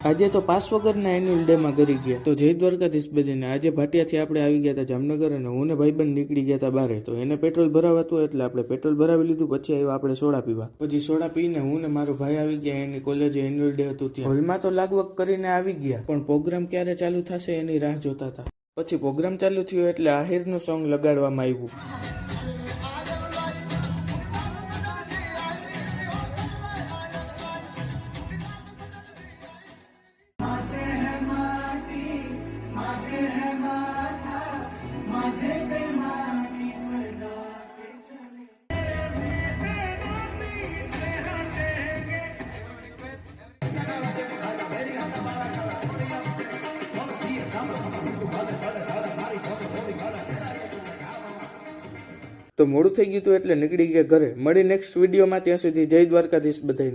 આજે તો પાસ વગરના એન્યુઅલ ડે માં કરી ગયા. તો જય દ્વારકાધીશ બધાને. આજે ભાટિયાથી આપણે આવી ગયા હતા જામનગર અને હું ને ભાઈબંધ નીકળી ગયા હતા બારે. તો એને પેટ્રોલ ભરાવાતું એટલે આપણે પેટ્રોલ ભરાવી લીધું. પછી આવ્યા આપણે સોડા પીવા. પછી સોડા પીને હું ને મારો ભાઈ આવી ગયા એની કોલેજે એન્યુઅલ ડે હતું ત્યાં. હોલમાં તો લાગવગ કરીને આવી ગયા પણ પ્રોગ્રામ ક્યારે ચાલુ થશે એની રાહ જોતા હતા. પછી પ્રોગ્રામ ચાલુ થયો એટલે આહિરનું સોંગ લગાડવામાં આવ્યું. તો મોડું થઈ ગયું હતું એટલે નીકળી ગયા ઘરે. મળી નેક્સ્ટ વિડીયોમાં. ત્યાં સુધી જય દ્વારકાધીશ બધાને.